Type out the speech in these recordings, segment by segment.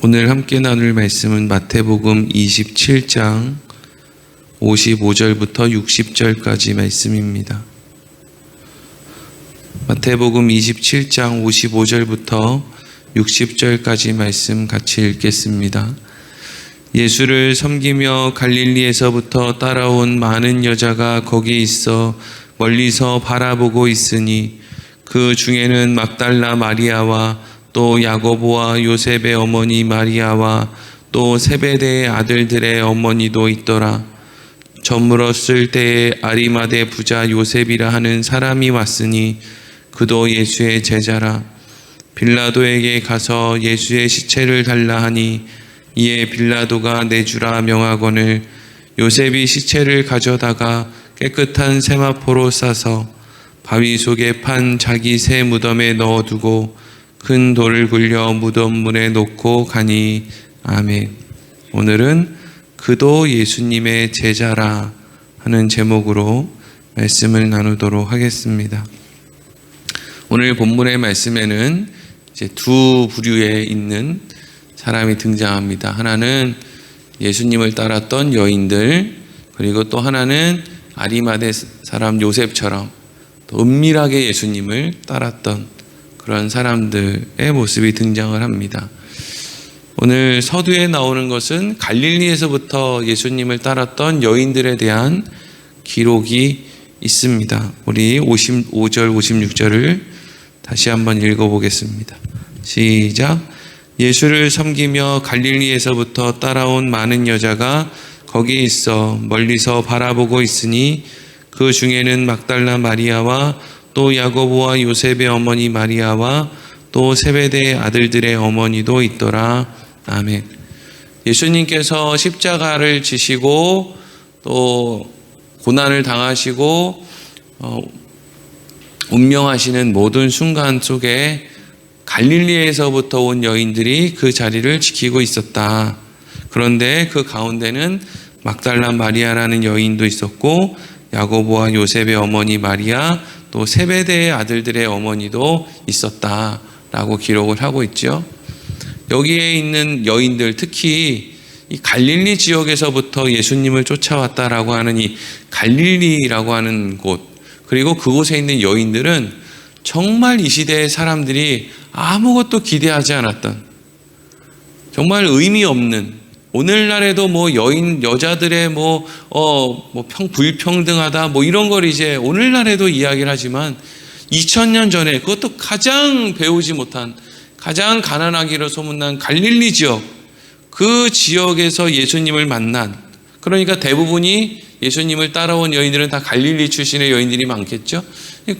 오늘 함께 나눌 말씀은 마태복음 27장 55절부터 60절까지 말씀입니다. 마태복음 27장 55절부터 60절까지 말씀 같이 읽겠습니다. 예수를 섬기며 갈릴리에서부터 따라온 많은 여자가 거기 있어 멀리서 바라보고 있으니 그 중에는 막달라 마리아와 또 야고보와 요셉의 어머니 마리아와 또 세베대의 아들들의 어머니도 있더라. 저물었을 때에 아리마대 부자 요셉이라 하는 사람이 왔으니 그도 예수의 제자라. 빌라도에게 가서 예수의 시체를 달라 하니 이에 빌라도가 내주라 명하거늘 요셉이 시체를 가져다가 깨끗한 세마포로 싸서 바위 속에 판 자기 새 무덤에 넣어두고 큰 돌을 굴려 무덤 문에 놓고 가니. 아멘. 오늘은 그도 예수님의 제자라 하는 제목으로 말씀을 나누도록 하겠습니다. 오늘 본문의 말씀에는 이제 두 부류에 있는 사람이 등장합니다. 하나는 예수님을 따랐던 여인들, 그리고 또 하나는 아리마대 사람 요셉처럼 또 은밀하게 예수님을 따랐던 그런 사람들의 모습이 등장을 합니다. 오늘 서두에 나오는 것은 갈릴리에서부터 예수님을 따랐던 여인들에 대한 기록이 있습니다. 우리 55절, 56절을 다시 한번 읽어보겠습니다. 시작. 예수를 섬기며 갈릴리에서부터 따라온 많은 여자가 거기 있어 멀리서 바라보고 있으니 그 중에는 막달라 마리아와 또 야고보와 요셉의 어머니 마리아와 또 세베대의 아들들의 어머니도 있더라. 아멘. 예수님께서 십자가를 지시고 또 고난을 당하시고 운명하시는 모든 순간 속에 갈릴리에서부터 온 여인들이 그 자리를 지키고 있었다. 그런데 그 가운데는 막달라 마리아라는 여인도 있었고 야고보와 요셉의 어머니 마리아 또 세베대의 아들들의 어머니도 있었다라고 기록을 하고 있죠. 여기에 있는 여인들, 특히 이 갈릴리 지역에서부터 예수님을 쫓아왔다라고 하는 이 갈릴리라고 하는 곳, 그리고 그곳에 있는 여인들은 정말 이 시대의 사람들이 아무것도 기대하지 않았던, 정말 의미 없는, 오늘날에도 여자들의 불평등하다 이런 걸 이제 오늘날에도 이야기를 하지만 2000년 전에 그것도 가장 배우지 못한, 가장 가난하기로 소문난 갈릴리 지역, 그 지역에서 예수님을 만난, 그러니까 대부분이 예수님을 따라온 여인들은 다 갈릴리 출신의 여인들이 많겠죠.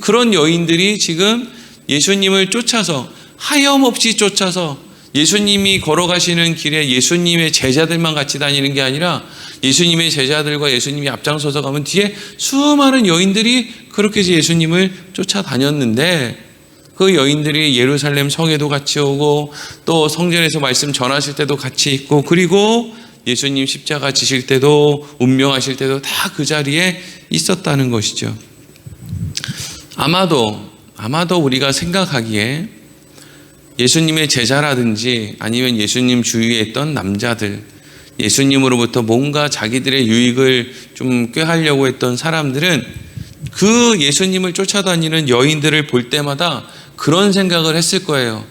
그런 여인들이 지금 예수님을 쫓아서, 하염없이 쫓아서 예수님이 걸어가시는 길에 예수님의 제자들만 같이 다니는 게 아니라 예수님의 제자들과 예수님이 앞장서서 가면 뒤에 수많은 여인들이 그렇게 예수님을 쫓아다녔는데, 그 여인들이 예루살렘 성에도 같이 오고 또 성전에서 말씀 전하실 때도 같이 있고, 그리고 예수님 십자가 지실 때도 운명하실 때도 다 그 자리에 있었다는 것이죠. 아마도 우리가 생각하기에 예수님의 제자라든지 아니면 예수님 주위에 있던 남자들, 예수님으로부터 뭔가 자기들의 유익을 좀 꾀하려고 했던 사람들은 그 예수님을 쫓아다니는 여인들을 볼 때마다 그런 생각을 했을 거예요.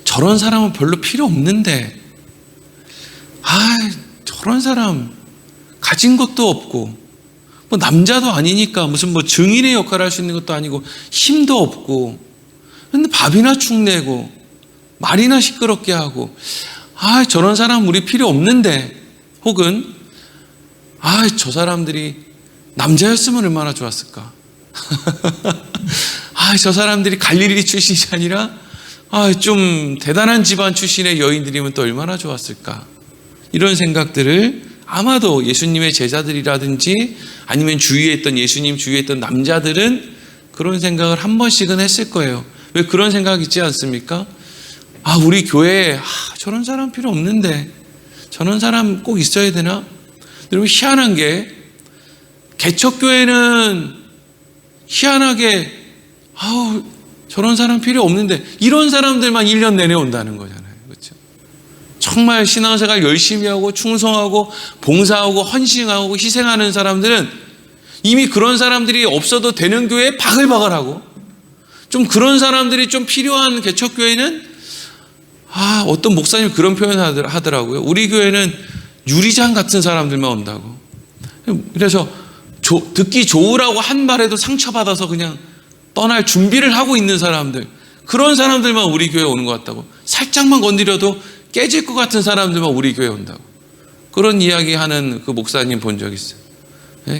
저런 사람은 별로 필요 없는데, 저런 사람 가진 것도 없고 남자도 아니니까 무슨 증인의 역할을 할 수 있는 것도 아니고 힘도 없고, 근데 밥이나 축내고 말이나 시끄럽게 하고, 저런 사람 우리 필요 없는데, 혹은 저 사람들이 남자였으면 얼마나 좋았을까. 저 사람들이 갈릴리 출신이 아니라 좀 대단한 집안 출신의 여인들이면 또 얼마나 좋았을까. 이런 생각들을 아마도 예수님의 제자들이라든지 아니면 주위에 있던, 예수님 주위에 있던 남자들은 그런 생각을 한 번씩은 했을 거예요. 왜 그런 생각 있지 않습니까? 우리 교회에 저런 사람 필요 없는데 저런 사람 꼭 있어야 되나? 여러분, 희한한 게 개척교회는 희한하게 저런 사람 필요 없는데 이런 사람들만 1년 내내 온다는 거잖아요. 그렇죠? 정말 신앙생활 열심히 하고 충성하고 봉사하고 헌신하고 희생하는 사람들은 이미 그런 사람들이 없어도 되는 교회에 바글바글하고, 좀 그런 사람들이 좀 필요한 개척교회는 어떤 목사님이 그런 표현을 하더라고요. 우리 교회는 유리장 같은 사람들만 온다고. 그래서 듣기 좋으라고 한 말에도 상처받아서 그냥 떠날 준비를 하고 있는 사람들, 그런 사람들만 우리 교회에 오는 것 같다고. 살짝만 건드려도 깨질 것 같은 사람들만 우리 교회에 온다고. 그런 이야기 하는 그 목사님 본 적 있어요.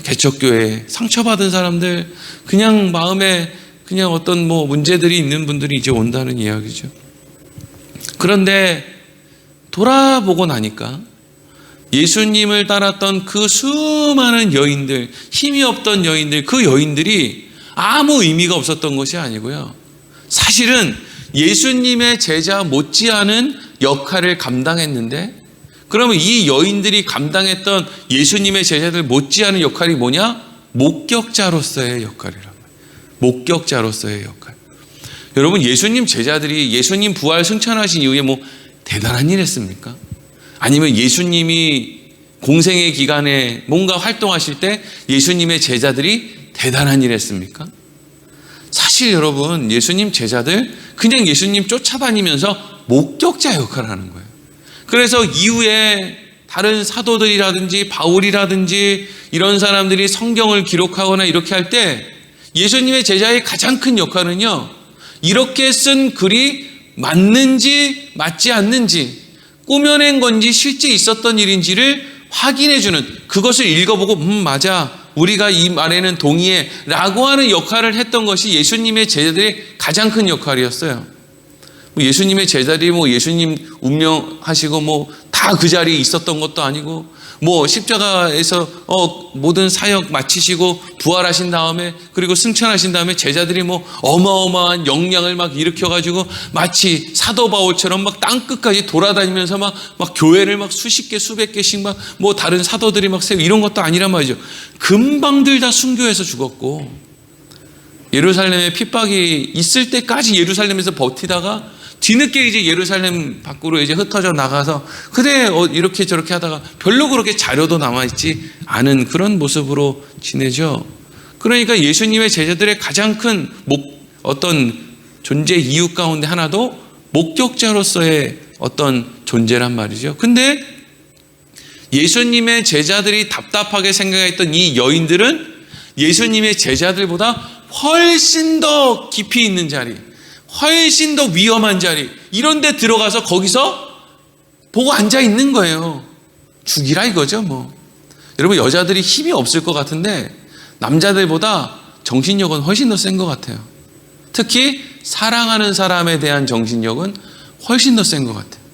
개척교회에 상처받은 사람들, 그냥 마음에 그냥 어떤 문제들이 있는 분들이 이제 온다는 이야기죠. 그런데 돌아보고 나니까 예수님을 따랐던 그 수많은 여인들, 힘이 없던 여인들, 그 여인들이 아무 의미가 없었던 것이 아니고요. 사실은 예수님의 제자 못지않은 역할을 감당했는데, 그러면 이 여인들이 감당했던 예수님의 제자들 못지않은 역할이 뭐냐? 목격자로서의 역할이란 말이에요. 목격자로서의 역할. 여러분, 예수님 제자들이 예수님 부활 승천하신 이후에 대단한 일 했습니까? 아니면 예수님이 공생의 기간에 뭔가 활동하실 때 예수님의 제자들이 대단한 일 했습니까? 사실 여러분, 예수님 제자들 그냥 예수님 쫓아다니면서 목격자 역할을 하는 거예요. 그래서 이후에 다른 사도들이라든지 바울이라든지 이런 사람들이 성경을 기록하거나 이렇게 할 때 예수님의 제자의 가장 큰 역할은요, 이렇게 쓴 글이 맞는지 맞지 않는지, 꾸며낸 건지 실제 있었던 일인지를 확인해주는, 그것을 읽어보고 맞아, 우리가 이 말에는 동의해 라고 하는 역할을 했던 것이 예수님의 제자들의 가장 큰 역할이었어요. 예수님의 제자들이 예수님 운명하시고 다 그 자리에 있었던 것도 아니고, 십자가에서 모든 사역 마치시고 부활하신 다음에, 그리고 승천하신 다음에 제자들이 어마어마한 역량을 일으켜가지고 마치 사도 바울처럼 땅끝까지 돌아다니면서 막 교회를 수십 개 수백 개씩 다른 사도들이 세우고 이런 것도 아니란 말이죠. 금방들 다 순교해서 죽었고, 예루살렘에 핍박이 있을 때까지 예루살렘에서 버티다가 뒤늦게 이제 예루살렘 밖으로 이제 흩어져 나가서 이렇게 저렇게 하다가 별로 그렇게 자료도 남아있지 않은 그런 모습으로 지내죠. 그러니까 예수님의 제자들의 가장 큰 어떤 존재 이유 가운데 하나도 목격자로서의 어떤 존재란 말이죠. 근데 예수님의 제자들이 답답하게 생각했던 이 여인들은 예수님의 제자들보다 훨씬 더 깊이 있는 자리, 훨씬 더 위험한 자리, 이런 데 들어가서 거기서 보고 앉아 있는 거예요. 죽이라 이거죠. 여러분, 여자들이 힘이 없을 것 같은데 남자들보다 정신력은 훨씬 더 센 것 같아요. 특히 사랑하는 사람에 대한 정신력은 훨씬 더 센 것 같아요.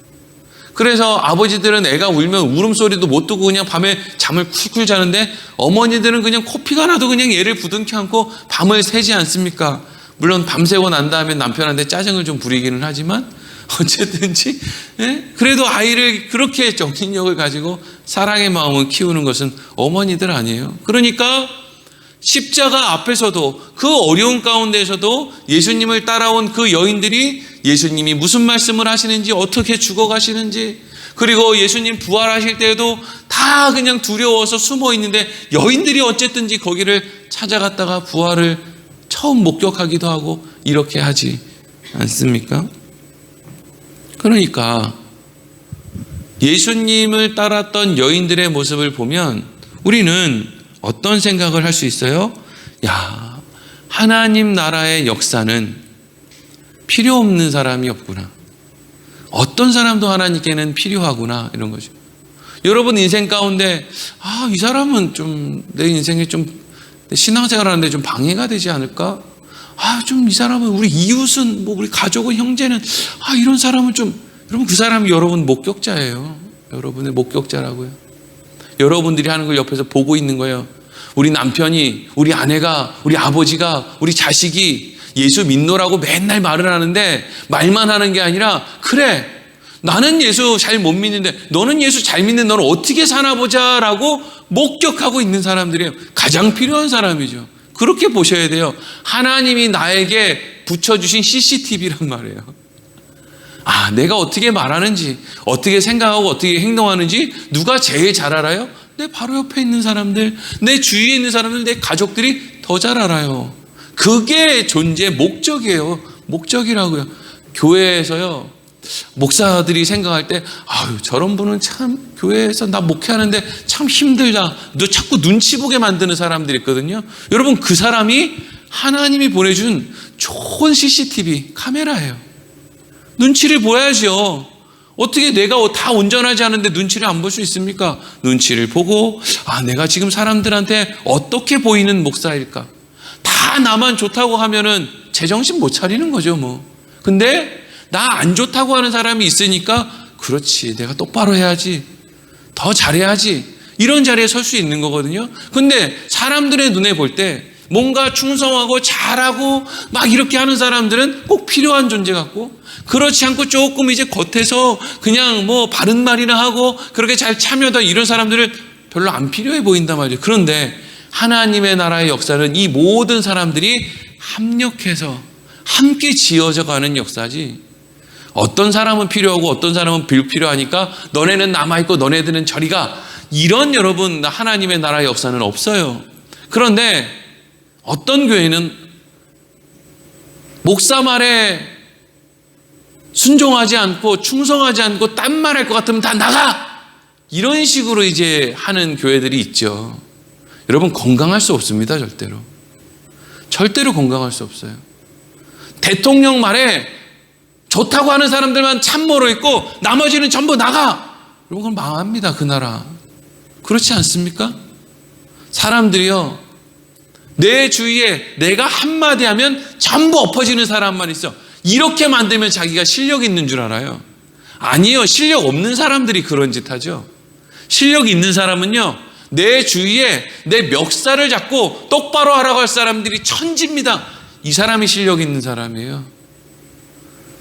그래서 아버지들은 애가 울면 울음소리도 못 듣고 그냥 밤에 잠을 쿨쿨 자는데, 어머니들은 그냥 코피가 나도 그냥 얘를 부둥켜 안고 밤을 새지 않습니까? 물론 밤새고 난 다음에 남편한테 짜증을 좀 부리기는 하지만 어쨌든지 그래도 아이를 그렇게 정신력을 가지고 사랑의 마음을 키우는 것은 어머니들 아니에요. 그러니까 십자가 앞에서도, 그 어려운 가운데에서도 예수님을 따라온 그 여인들이 예수님이 무슨 말씀을 하시는지, 어떻게 죽어가시는지, 그리고 예수님 부활하실 때에도 다 그냥 두려워서 숨어 있는데 여인들이 어쨌든지 거기를 찾아갔다가 부활을 처음 목격하기도 하고 이렇게 하지 않습니까? 그러니까 예수님을 따랐던 여인들의 모습을 보면 우리는 어떤 생각을 할 수 있어요? 하나님 나라의 역사는 필요 없는 사람이 없구나. 어떤 사람도 하나님께는 필요하구나, 이런 거죠. 여러분 인생 가운데 이 사람은 좀 내 인생에 좀 신앙생활 하는데 좀 방해가 되지 않을까? 좀 이 사람은, 우리 이웃은, 우리 가족은, 형제는, 이런 사람은 좀, 여러분 그 사람이 여러분 목격자예요. 여러분의 목격자라고요. 여러분들이 하는 걸 옆에서 보고 있는 거예요. 우리 남편이, 우리 아내가, 우리 아버지가, 우리 자식이 예수 믿노라고 맨날 말을 하는데, 말만 하는 게 아니라, 그래, 나는 예수 잘 못 믿는데 너는 예수 잘 믿는, 너는 어떻게 사나 보자 라고 목격하고 있는 사람들이에요. 가장 필요한 사람이죠. 그렇게 보셔야 돼요. 하나님이 나에게 붙여주신 CCTV란 말이에요. 아, 내가 어떻게 말하는지, 어떻게 생각하고 어떻게 행동하는지 누가 제일 잘 알아요? 내 바로 옆에 있는 사람들, 내 주위에 있는 사람들, 내 가족들이 더 잘 알아요. 그게 존재의 목적이에요. 목적이라고요. 교회에서요, 목사들이 생각할 때, 아유, 저런 분은 참 교회에서 나 목회하는데 참 힘들다. 너 자꾸 눈치 보게 만드는 사람들이 있거든요. 여러분, 그 사람이 하나님이 보내준 좋은 CCTV 카메라예요. 눈치를 보야죠. 어떻게 내가 다 온전하지 않은데 눈치를 안 볼 수 있습니까? 눈치를 보고, 아, 내가 지금 사람들한테 어떻게 보이는 목사일까? 다 나만 좋다고 하면은 제정신 못 차리는 거죠, 뭐. 근데 나 안 좋다고 하는 사람이 있으니까, 그렇지, 내가 똑바로 해야지, 더 잘해야지, 이런 자리에 설 수 있는 거거든요. 근데 사람들의 눈에 볼 때 뭔가 충성하고 잘하고 막 이렇게 하는 사람들은 꼭 필요한 존재 같고, 그렇지 않고 조금 이제 겉에서 그냥 뭐 바른 말이나 하고 그렇게 잘 참여다 이런 사람들은 별로 안 필요해 보인단 말이에요. 그런데 하나님의 나라의 역사는 이 모든 사람들이 합력해서 함께 지어져 가는 역사지, 어떤 사람은 필요하고 어떤 사람은 불필요하니까 너네는 남아있고 너네들은 저리 가, 이런 여러분 하나님의 나라의 역사는 없어요. 그런데 어떤 교회는 목사 말에 순종하지 않고 충성하지 않고 딴 말 할 것 같으면 다 나가, 이런 식으로 이제 하는 교회들이 있죠. 여러분, 건강할 수 없습니다. 절대로 건강할 수 없어요. 대통령 말에 좋다고 하는 사람들만 참모로 있고 나머지는 전부 나가, 여러분, 그건 망합니다, 그 나라. 그렇지 않습니까? 사람들이요, 내 주위에 내가 한마디 하면 전부 엎어지는 사람만 있어. 이렇게 만들면 자기가 실력 있는 줄 알아요. 아니요, 실력 없는 사람들이 그런 짓 하죠. 실력 있는 사람은요, 내 주위에 내 멱살을 잡고 똑바로 하라고 할 사람들이 천지입니다. 이 사람이 실력 있는 사람이에요.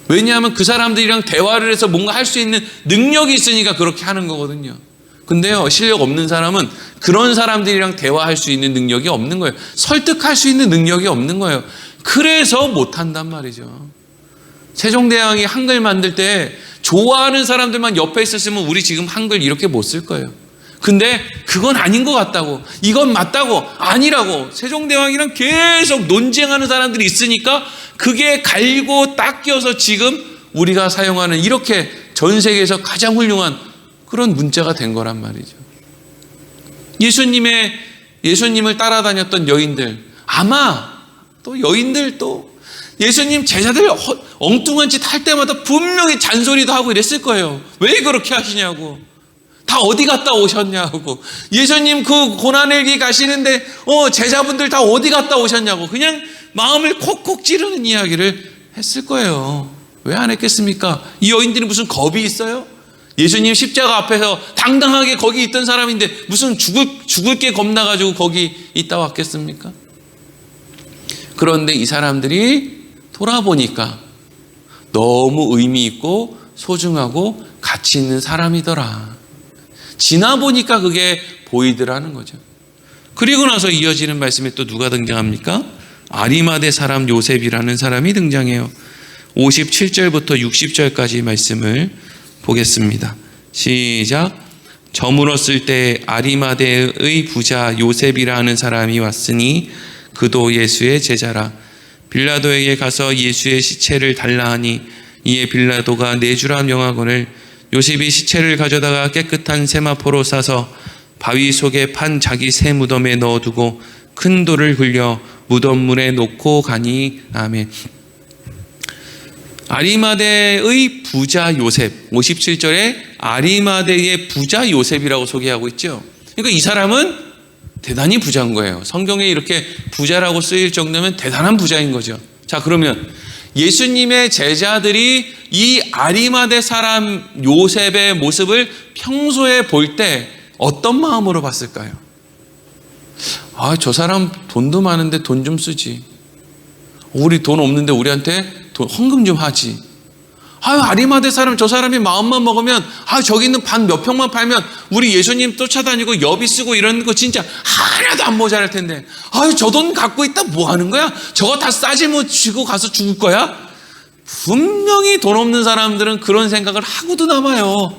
왜냐하면 그 사람들이랑 대화를 해서 뭔가 할 수 있는 능력이 있으니까 그렇게 하는 거거든요. 근데요, 실력 없는 사람은 그런 사람들이랑 대화할 수 있는 능력이 없는 거예요. 설득할 수 있는 능력이 없는 거예요. 그래서 못한단 말이죠. 세종대왕이 한글 만들 때 좋아하는 사람들만 옆에 있었으면 우리 지금 한글 이렇게 못 쓸 거예요. 근데 그건 아닌 것 같다고, 이건 맞다고, 아니라고 세종대왕이랑 계속 논쟁하는 사람들이 있으니까 그게 갈고 닦여서 지금 우리가 사용하는 이렇게 전 세계에서 가장 훌륭한 그런 문자가 된 거란 말이죠. 예수님을 따라다녔던 여인들, 아마 또 여인들, 또 예수님 제자들 엉뚱한 짓 할 때마다 분명히 잔소리도 하고 이랬을 거예요. 왜 그렇게 하시냐고, 다 어디 갔다 오셨냐고, 예수님 그 고난일기 가시는데 제자분들 다 어디 갔다 오셨냐고, 그냥 마음을 콕콕 찌르는 이야기를 했을 거예요. 왜 안 했겠습니까? 이 여인들이 무슨 겁이 있어요? 예수님 십자가 앞에서 당당하게 거기 있던 사람인데 무슨 죽을 게 겁나가지고 거기 있다 왔겠습니까? 그런데 이 사람들이 돌아보니까 너무 의미 있고 소중하고 가치 있는 사람이더라. 지나보니까 그게 보이더라는 거죠. 그리고 나서 이어지는 말씀에 또 누가 등장합니까? 아리마대 사람 요셉이라는 사람이 등장해요. 57절부터 60절까지 말씀을 보겠습니다. 시작. 저물었을 때 아리마대의 부자 요셉이라는 사람이 왔으니 그도 예수의 제자라. 빌라도에게 가서 예수의 시체를 달라 하니 이에 빌라도가 내주라 명하거늘 요셉이 시체를 가져다가 깨끗한 세마포로 싸서 바위 속에 판 자기 새 무덤에 넣어두고 큰 돌을 굴려 무덤문에 놓고 가니. 아멘. 아리마대의 부자 요셉, 57절에 아리마대의 부자 요셉이라고 소개하고 있죠. 그러니까 이 사람은 대단히 부자인 거예요. 성경에 이렇게 부자라고 쓰일 정도면 대단한 부자인 거죠. 자, 그러면 예수님의 제자들이 이 아리마대 사람 요셉의 모습을 평소에 볼 때 어떤 마음으로 봤을까요? 아, 저 사람 돈도 많은데 돈 좀 쓰지. 우리 돈 없는데 우리한테 헌금 좀 하지. 아리마대 사람 저 사람이 마음만 먹으면 저기 있는 반 몇 평만 팔면 우리 예수님 쫓아다니고 여비 쓰고 이런 거 진짜 하나도 안 모자랄 텐데 저 돈 갖고 있다 뭐 하는 거야? 저거 다 싸지면 쥐고 가서 죽을 거야? 분명히 돈 없는 사람들은 그런 생각을 하고도 남아요.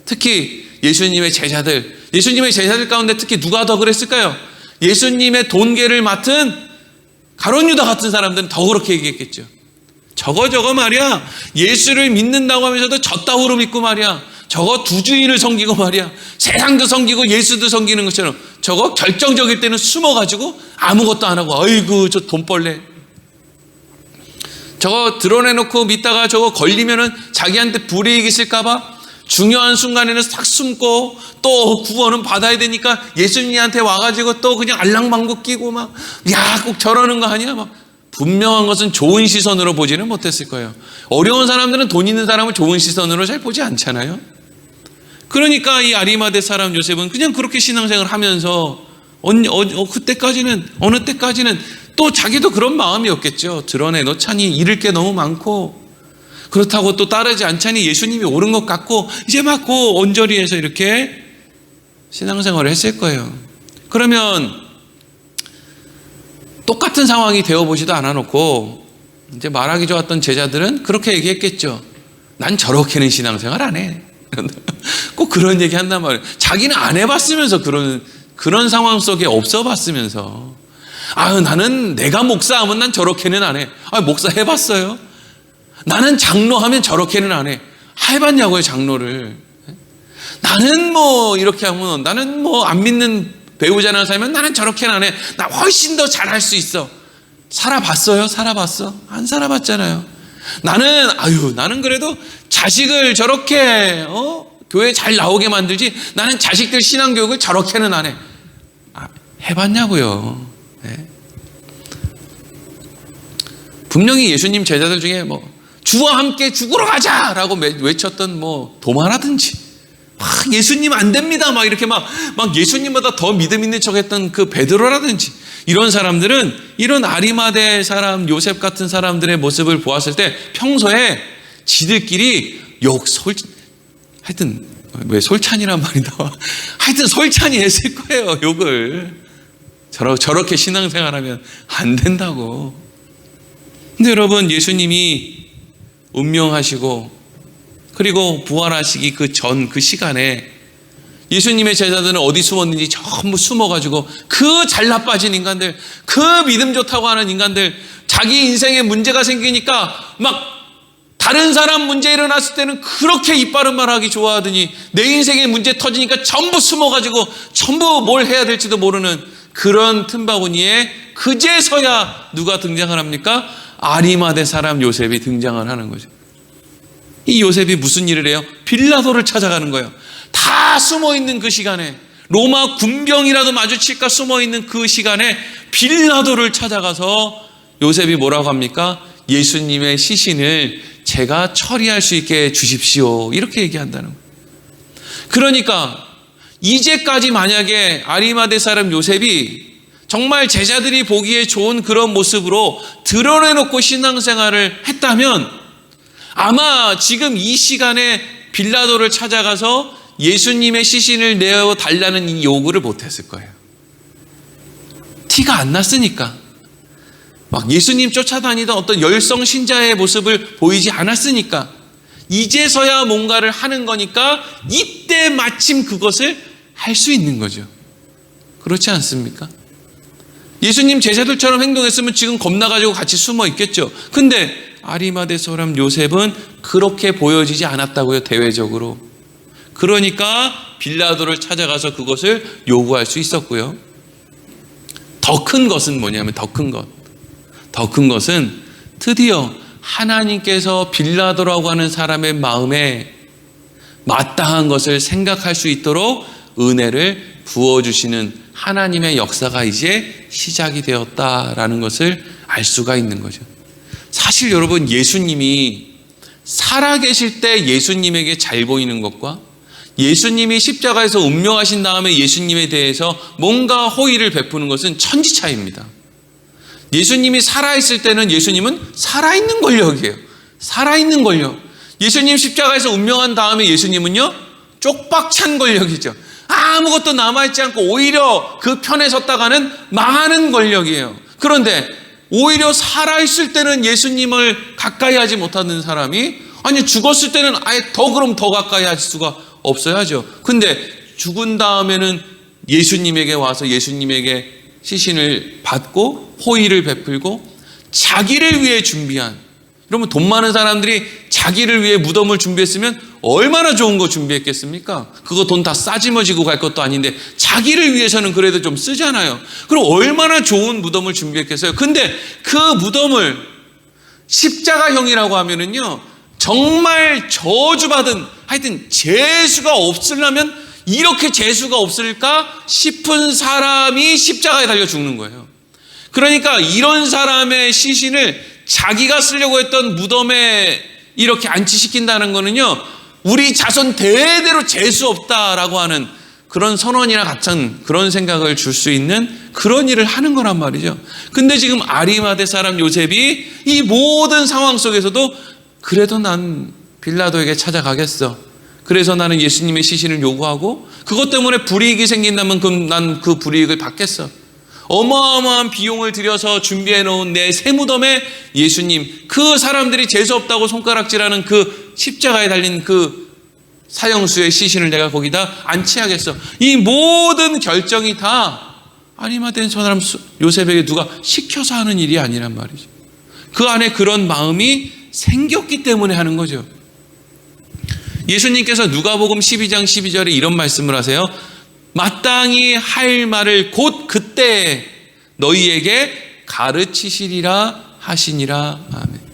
특히 예수님의 제자들 가운데 특히 누가 더 그랬을까요? 예수님의 돈계를 맡은 가룟 유다 같은 사람들은 더 그렇게 얘기했겠죠. 저거 말이야, 예수를 믿는다고 하면서도 젖다우로 믿고 말이야, 저거 두 주인을 섬기고 말이야, 세상도 섬기고 예수도 섬기는 것처럼 저거 결정적일 때는 숨어가지고 아무것도 안 하고 아이고 저 돈벌레, 저거 드러내놓고 믿다가 저거 걸리면은 자기한테 불이익이 있을까봐 중요한 순간에는 싹 숨고 또 구원은 받아야 되니까 예수님한테 와가지고 또 그냥 알랑방구 끼고 막 꼭 저러는 거 아니야? 막 분명한 것은 좋은 시선으로 보지는 못했을 거예요. 어려운 사람들은 돈 있는 사람을 좋은 시선으로 잘 보지 않잖아요. 그러니까 이 아리마대 사람 요셉은 그냥 그렇게 신앙생활을 하면서 그때까지는 어느 때까지는 또 자기도 그런 마음이었겠죠. 드러내놓자니 잃을 게 너무 많고 그렇다고 또 따르지 않자니 예수님이 옳은 것 같고 이제 막 그 언저리에서 이렇게 신앙생활을 했을 거예요. 그러면 똑같은 상황이 되어보지도 않아놓고 이제 말하기 좋았던 제자들은 그렇게 얘기했겠죠. 난 저렇게는 신앙생활 안 해. 꼭 그런 얘기 한단 말이에요. 자기는 안 해봤으면서 그런 상황 속에 없어 봤으면서 나는 내가 목사하면 난 저렇게는 안 해. 목사 해봤어요? 나는 장로하면 저렇게는 안 해. 해봤냐고요, 장로를. 나는 뭐 이렇게 하면 나는 뭐 안 믿는 배우자나 살면 나는 저렇게는 안 해. 나 훨씬 더 잘할 수 있어. 살아봤어요? 살아봤어? 안 살아봤잖아요. 나는 그래도 자식을 저렇게 교회 잘 나오게 만들지 나는 자식들 신앙교육을 저렇게는 안 해. 해봤냐고요. 네. 분명히 예수님 제자들 중에 주와 함께 죽으러 가자라고 외쳤던 도마라든지 예수님 안 됩니다 막 이렇게 막 예수님보다 더 믿음 있는 척했던 그 베드로라든지 이런 사람들은 이런 아리마대 사람 요셉 같은 사람들의 모습을 보았을 때 평소에 지들끼리 하여튼 왜 솔찬이란 말이 나와? 하여튼 솔찬이 했을 거예요. 욕을 저렇게 신앙생활하면 안 된다고. 근데 여러분 예수님이 운명하시고 그리고 부활하시기 그 시간에 예수님의 제자들은 어디 숨었는지 전부 숨어가지고 그 잘나빠진 인간들, 그 믿음 좋다고 하는 인간들, 자기 인생에 문제가 생기니까 막 다른 사람 문제 일어났을 때는 그렇게 이빠른 말하기 좋아하더니 내 인생에 문제 터지니까 전부 숨어가지고 전부 뭘 해야 될지도 모르는 그런 틈바구니에 그제서야 누가 등장을 합니까? 아리마대 사람 요셉이 등장을 하는 거죠. 이 요셉이 무슨 일을 해요? 빌라도를 찾아가는 거예요. 다 숨어있는 그 시간에, 로마 군병이라도 마주칠까 숨어있는 그 시간에 빌라도를 찾아가서 요셉이 뭐라고 합니까? 예수님의 시신을 제가 처리할 수 있게 주십시오. 이렇게 얘기한다는 거예요. 그러니까 이제까지 만약에 아리마대 사람 요셉이 정말 제자들이 보기에 좋은 그런 모습으로 드러내놓고 신앙생활을 했다면 아마 지금 이 시간에 빌라도를 찾아가서 예수님의 시신을 내어 달라는 이 요구를 못했을 거예요. 티가 안 났으니까. 막 예수님 쫓아다니던 어떤 열성 신자의 모습을 보이지 않았으니까. 이제서야 뭔가를 하는 거니까 이때 마침 그것을 할 수 있는 거죠. 그렇지 않습니까? 예수님 제자들처럼 행동했으면 지금 겁나가지고 같이 숨어 있겠죠. 근데 아리마대 사람 요셉은 그렇게 보여지지 않았다고요, 대외적으로. 그러니까 빌라도를 찾아가서 그것을 요구할 수 있었고요. 더 큰 것은 뭐냐면 더 큰 것은 드디어 하나님께서 빌라도라고 하는 사람의 마음에 마땅한 것을 생각할 수 있도록 은혜를 부어주시는 하나님의 역사가 이제 시작이 되었다라는 것을 알 수가 있는 거죠. 사실 여러분 예수님이 살아계실 때 예수님에게 잘 보이는 것과 예수님이 십자가에서 운명하신 다음에 예수님에 대해서 뭔가 호의를 베푸는 것은 천지차이입니다. 예수님이 살아있을 때는 예수님은 살아있는 권력이에요. 살아있는 권력. 예수님 십자가에서 운명한 다음에 예수님은요, 쪽박찬 권력이죠. 아무것도 남아있지 않고 오히려 그 편에 섰다가는 망하는 권력이에요. 그런데 오히려 살아있을 때는 예수님을 가까이 하지 못하는 사람이, 아니 죽었을 때는 아예 그럼 더 가까이 할 수가 없어야죠. 근데 죽은 다음에는 예수님에게 와서 예수님에게 시신을 받고 호의를 베풀고 자기를 위해 준비한, 그러면 돈 많은 사람들이 자기를 위해 무덤을 준비했으면 얼마나 좋은 거 준비했겠습니까? 그거 돈 다 싸지머지고 갈 것도 아닌데 자기를 위해서는 그래도 좀 쓰잖아요. 그럼 얼마나 좋은 무덤을 준비했겠어요? 근데 그 무덤을 십자가형이라고 하면은요, 정말 저주받은, 하여튼 재수가 없으려면 이렇게 재수가 없을까 싶은 사람이 십자가에 달려 죽는 거예요. 그러니까 이런 사람의 시신을 자기가 쓰려고 했던 무덤에 이렇게 안치시킨다는 거는요, 우리 자손 대대로 재수 없다라고 하는 그런 선언이나 같은 그런 생각을 줄 수 있는 그런 일을 하는 거란 말이죠. 근데 지금 아리마대 사람 요셉이 이 모든 상황 속에서도 그래도 난 빌라도에게 찾아가겠어. 그래서 나는 예수님의 시신을 요구하고 그것 때문에 불이익이 생긴다면 난 그 불이익을 받겠어. 어마어마한 비용을 들여서 준비해 놓은 내 새 무덤에 예수님, 그 사람들이 재수없다고 손가락질하는 그 십자가에 달린 그 사형수의 시신을 내가 거기다 안치하겠어. 이 모든 결정이 다 아리마대 사람 요셉에게 누가 시켜서 하는 일이 아니란 말이죠. 그 안에 그런 마음이 생겼기 때문에 하는 거죠. 예수님께서 누가복음 12장 12절에 이런 말씀을 하세요. 마땅히 할 말을 곧 그때 너희에게 가르치시리라 하시니라. 아멘.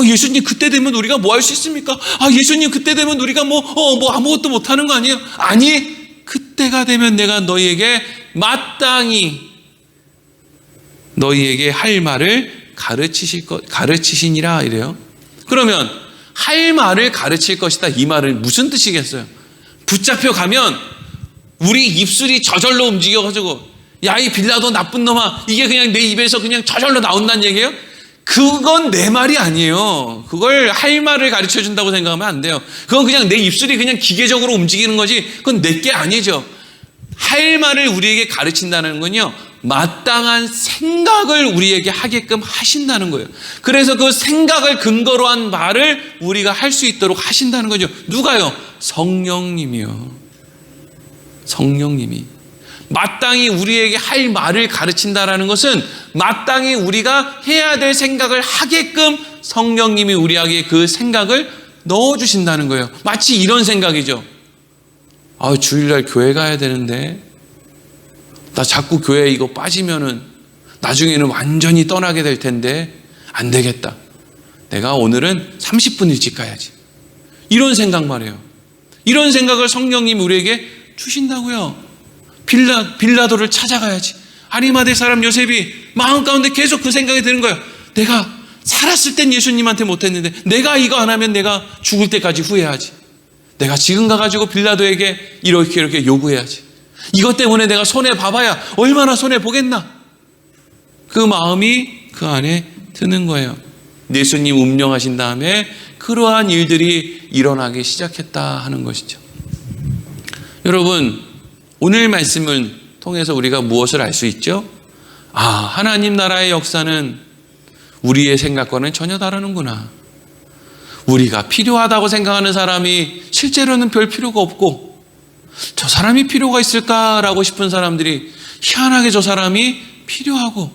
예수님 그때 되면 우리가 뭐 할 수 있습니까? 예수님 그때 되면 우리가 뭐 아무것도 못하는 거 아니에요? 아니, 그때가 되면 내가 너희에게 마땅히 너희에게 할 말을 가르치시니라 이래요. 그러면 할 말을 가르칠 것이다, 이 말은 무슨 뜻이겠어요? 붙잡혀 가면 우리 입술이 저절로 움직여가지고 야, 이 빌라도 나쁜 놈아, 이게 그냥 내 입에서 그냥 저절로 나온다는 얘기예요? 그건 내 말이 아니에요. 그걸 할 말을 가르쳐 준다고 생각하면 안 돼요. 그건 그냥 내 입술이 그냥 기계적으로 움직이는 거지, 그건 내 게 아니죠. 할 말을 우리에게 가르친다는 건요, 마땅한 생각을 우리에게 하게끔 하신다는 거예요. 그래서 그 생각을 근거로 한 말을 우리가 할 수 있도록 하신다는 거죠. 누가요? 성령님이요. 성령님이 마땅히 우리에게 할 말을 가르친다라는 것은 마땅히 우리가 해야 될 생각을 하게끔 성령님이 우리에게 그 생각을 넣어주신다는 거예요. 마치 이런 생각이죠. 주일날 교회 가야 되는데 나 자꾸 교회 이거 빠지면은 나중에는 완전히 떠나게 될 텐데 안 되겠다. 내가 오늘은 30분 일찍 가야지. 이런 생각 말이에요. 이런 생각을 성령님이 우리에게 주신다고요. 빌라도를 찾아가야지. 아리마대 사람 요셉이 마음 가운데 계속 그 생각이 드는 거예요. 내가 살았을 땐 예수님한테 못했는데 내가 이거 안 하면 내가 죽을 때까지 후회하지. 내가 지금 가가지고 빌라도에게 이렇게 요구해야지. 이것 때문에 내가 손해봐봐야 얼마나 손해보겠나. 그 마음이 그 안에 드는 거예요. 예수님 운명하신 다음에 그러한 일들이 일어나기 시작했다 하는 것이죠. 여러분, 오늘 말씀을 통해서 우리가 무엇을 알 수 있죠? 하나님 나라의 역사는 우리의 생각과는 전혀 다르는구나. 우리가 필요하다고 생각하는 사람이 실제로는 별 필요가 없고, 저 사람이 필요가 있을까라고 싶은 사람들이 희한하게 저 사람이 필요하고,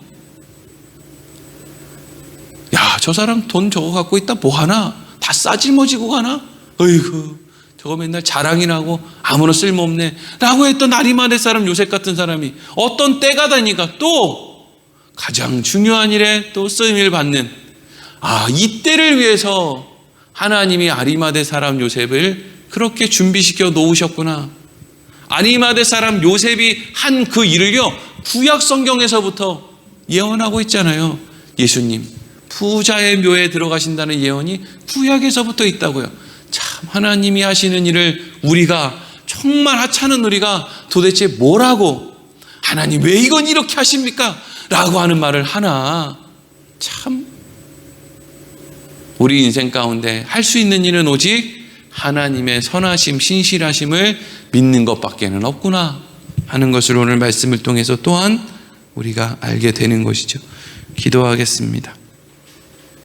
야, 저 사람 돈 저거 갖고 있다 뭐 하나? 다 싸질머지고 가나? 어이구, 저거 맨날 자랑이나 하고 아무런 쓸모없네 라고 했던 아리마대 사람 요셉 같은 사람이 어떤 때가 되니까 또 가장 중요한 일에 또 쓰임을 받는, 이 때를 위해서 하나님이 아리마대 사람 요셉을 그렇게 준비시켜 놓으셨구나. 아리마대 사람 요셉이 한 그 일을요, 구약 성경에서부터 예언하고 있잖아요. 예수님 부자의 묘에 들어가신다는 예언이 구약에서부터 있다고요. 참, 하나님이 하시는 일을 우리가, 정말 하찮은 우리가 도대체 뭐라고, 하나님 왜 이건 이렇게 하십니까? 라고 하는 말을 하나. 참 우리 인생 가운데 할 수 있는 일은 오직 하나님의 선하심, 신실하심을 믿는 것밖에는 없구나 하는 것을 오늘 말씀을 통해서 또한 우리가 알게 되는 것이죠. 기도하겠습니다.